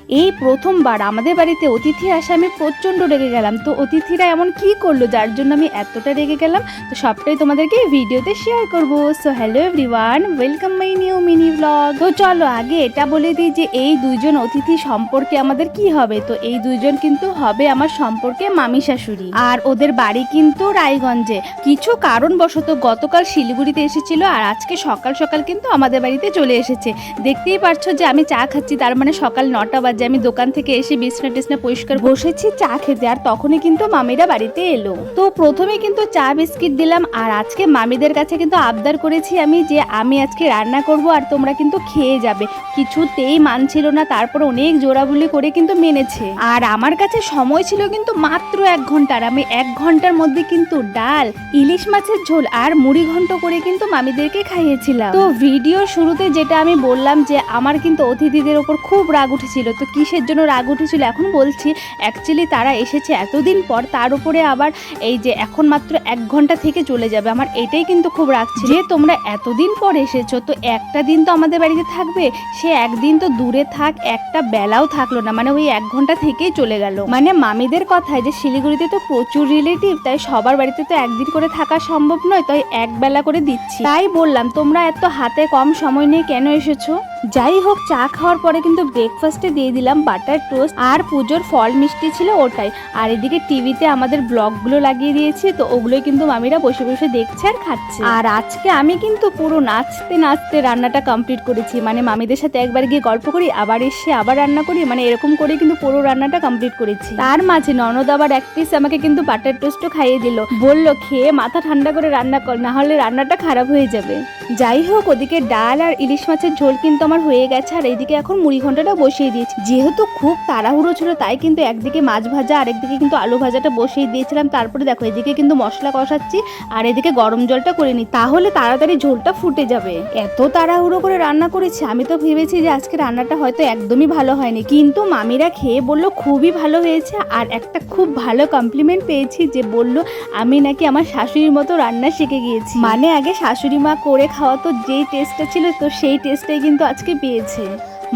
এই প্রথমবার আমাদের বাড়িতে অতিথি আসে, আমি প্রচণ্ড রেগে গেলাম। তো অতিথিরা এমন কি করলো যার জন্য আমি এতটা রেগে গেলাম, তো সবটাই তোমাদেরকে এই ভিডিওতে শেয়ার করবো। So hello everyone, welcome my new mini blog. তো চলো আগে এটা বলে দিই যে এই দুইজন অতিথি সম্পর্কে আমাদের কি হবে। তো এই দুইজন কিন্তু হবে আমার সম্পর্কে মামি শাশুড়ি, আর ওদের বাড়ি কিন্তু রায়গঞ্জে। কিছু কারণবশত গতকাল শিলিগুড়িতে এসেছিল, আর আজকে সকাল সকাল কিন্তু আমাদের বাড়িতে চলে এসেছে। দেখতেই পারছো যে আমি চা খাচ্ছি, তার মানে সকাল 9টা বাজে। আমি দোকান থেকে এসে বিছনা টিছনা পরিষ্কার বসেছি চা খেতে, আর তখনই কিন্তু মামিরা বাড়িতে এলো। তো প্রথমে কিন্তু চা বিস্কিট দিলাম, আর আজকে মামিদের কাছে কিন্তু আবদার করেছি আমি যে আমি আজকে রান্না করব আর তোমরা কিন্তু খেয়ে যাবে। কিছুতেই মানছিল না, তারপর অনেক জোরাবুলি করে কিন্তু মেনেছে। আর আমার কাছে সময় ছিল কিন্তু মাত্র 1 ঘন্টার। আমি 1 ঘন্টার মধ্যে কিন্তু ডাল, ইলিশ মাছের ঝোল আর মুড়ি ঘন্ট করে কিন্তু মামিদেরকে খাইয়েছিলাম। তো ভিডিও শুরুতে যেটা আমি বললাম যে আমার কিন্তু অতিথিদের ওপর খুব রাগ উঠেছিল। তো কিসের জন্য রাগ উঠেছিল এখন বলছি। অ্যাকচুয়ালি তারা এসেছে এতদিন পর, তার উপরে আবার এই যে এখন মাত্র 1 ঘন্টা থেকে চলে যাবে। আমার এটাই কিন্তু খুব রাগ ছিল যে তোমরা এতদিন পর এসেছো, তো একটা দিন তো আমাদের বাড়িতে থাকবে। সে একদিন তো দূরে থাক, একটা বেলাও থাকলো না, মানে ওই 1 ঘন্টা থেকেই চলে গেল। মানে মামিদের কথায় যে শিলিগুড়িতে তো প্রচুর রিলেটিভ, তাই সবার বাড়িতে তো একদিন করে থাকা সম্ভব নয়, তাই 1 বেলা করে দিচ্ছি। তাই বললাম তোমরা এত হাতে কম সময় নিয়ে কেন এসেছো। যাই হোক, চা খাওয়ার পরে কিন্তু ব্রেকফাস্টে দিয়ে দিলাম বাটার টোস্ট, আর পুজোর ফল মিষ্টি ছিল ওটাই। আর এদিকে টিভিতে আমাদের ব্লগগুলো লাগিয়ে দিয়েছি, তো ওগুলোই কিন্তু মামিরা বসে বসে দেখছে আর খাচ্ছে। আর আজকে আমি কিন্তু পুরো নাচতে নাচতে রান্নাটা কমপ্লিট করেছি। মানে মামিদের সাথে একবার গিয়ে গল্প করি, আবার এসে আবার রান্না করি, মানে এরকম করে কিন্তু পুরো রান্নাটা কমপ্লিট করেছি। তার মাঝে ননদ আবার 1 পিস আমাকে কিন্তু বাটার টোস্টও খাইয়ে দিল, বলল খেয়ে মাথা ঠান্ডা করে রান্না কর, না হলে রান্নাটা খারাপ হয়ে যাবে। যাই হোক, ওদিকে ডাল আর ইলিশ মাছের ঝোল কিন্তু আমার হয়ে গেছে, আর এইদিকে এখন মুড়ি ঘন্টটা বসিয়ে দিয়েছি। যেহেতু খুব তাড়াহুড়ো ছিল, তাই কিন্তু একদিকে মাছ ভাজা আর একদিকে কিন্তু আলু ভাজাটা বসিয়ে দিয়েছিলাম। তারপরে দেখো এদিকে কিন্তু মশলা কষাচ্ছি, আর এদিকে গরম জলটা করে নিই, তাহলে তাড়াতাড়ি ঝোলটা ফুটে যাবে। এত তাড়াহুড়ো করে রান্না করেছি, আমি তো ভেবেছি যে আজকে রান্নাটা হয়তো একদমই ভালো হয়নি, কিন্তু মামিরা খেয়ে বলল খুবই ভালো হয়েছে। আর একটা খুব ভালো কমপ্লিমেন্ট পেয়েছি, যে বলল আমি নাকি আমার শাশুড়ির মতো রান্না শিখে গিয়েছি। মানে আগে শাশুড়ি মা করে খাওয়া তো যেই টেস্টটা ছিল, তো সেই টেস্টটাই কিন্তু আজকে পেয়েছে।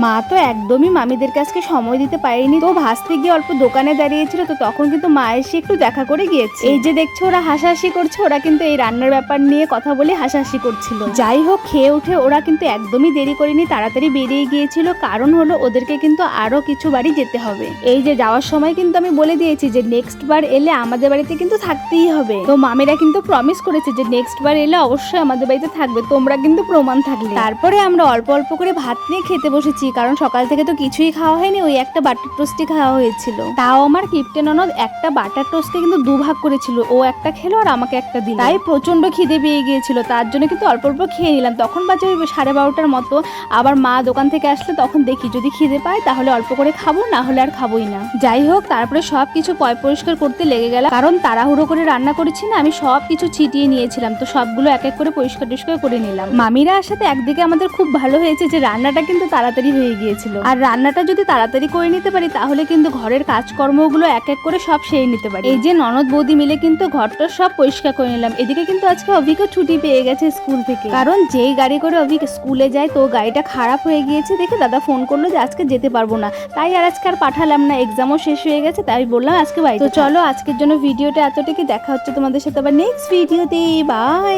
মা তো একদমই মামিদের কাছে সময় দিতে পারেনি, তো ভাসতে গিয়ে অল্প দোকানে দাঁড়িয়েছিল, তো তখন কিন্তু মা এসে একটু দেখা করে গিয়েছে। এই যে দেখছো ওরা হাসাহাসি করছে, ওরা কিন্তু এই রান্নার ব্যাপার নিয়ে কথা বলে হাসাহাসি করছিল। যাই হোক, খেয়ে উঠে ওরা কিন্তু একদমই দেরি করেনি, তাড়াতাড়ি বেরিয়ে গিয়েছিল। কারণ হলো ওদেরকে কিন্তু আরো কিছু বাড়ি যেতে হবে। এই যে যাওয়ার সময় কিন্তু আমি বলে দিয়েছি যে নেক্সট বার এলে আমাদের বাড়িতে কিন্তু থাকতেই হবে। তো মামিরা কিন্তু প্রমিস করেছে যে নেক্সট বার এলে অবশ্যই আমাদের বাড়িতে থাকবে, তোমরা কিন্তু প্রমাণ থাকলে। তারপরে আমরা অল্প অল্প করে ভাত নিয়ে খেতে বসেছি, কারণ সকাল থেকে তো কিছুই খাওয়া হয়নি, ওই একটা বাটার টোস্টই খাওয়া হয়েছিল। তাও আমার কিপটে ননদ একটা বাটার টোস্টকে কিন্তু 2 ভাগ করেছিল, ও একটা খেলো আর আমাকে একটা দিল। তাই প্রচন্ড খিদে পেয়ে গিয়েছিল, তার জন্য কিন্তু অল্প অল্প খেয়ে নিলাম। তখন বাজে 12:30টার মতো। আবার মা দোকান থেকে আসলে তখন দেখি যদি খিদে পায় তাহলে অল্প করে খাবো, না হলে আর খাবোই না। যাই হোক, তারপরে সবকিছু পরিষ্কার করতে লেগে গেলাম, কারণ তাড়াহুড়ো করে রান্না করেছি না, আমি সবকিছু ছিটিয়ে নিয়েছিলাম। তো সবগুলো এক এক করে পরিষ্কার করে নিলাম। মামিরা আসাতে একদিকে আমাদের খুব ভালো হয়েছে যে রান্নাটা কিন্তু তাড়াতাড়ি হয়ে গিয়েছিল। আর রান্নাটা যদি তাড়াতাড়ি করে নিতে পারি তাহলে কিন্তু ঘরের কাজকর্মগুলো এক এক করে সব সেরে নিতে পারি। এই যে ননদ বৌদি মিলে কিন্তু ঘরটা সব পরিষ্কার করে নিলাম। এদিকে কিন্তু আজকে অভিকে ছুটি পেয়ে গেছে স্কুল থেকে, কারণ যেই গাড়ি করে অভিক স্কুলে যায়, তো গাড়িটা খারাপ হয়ে গিয়েছে দেখে দাদা ফোন করলো যে আজকে যেতে পারবো না, তাই আর আজকে আর পাঠালাম না। এক্সামও শেষ হয়ে গেছে, তাই বললাম আজকে বাড়িতে। তো চলো আজকের জন্য ভিডিওটা এতটুকু, দেখা হচ্ছে তোমাদের সাথে আবার নেক্সট ভিডিওতে। বাই।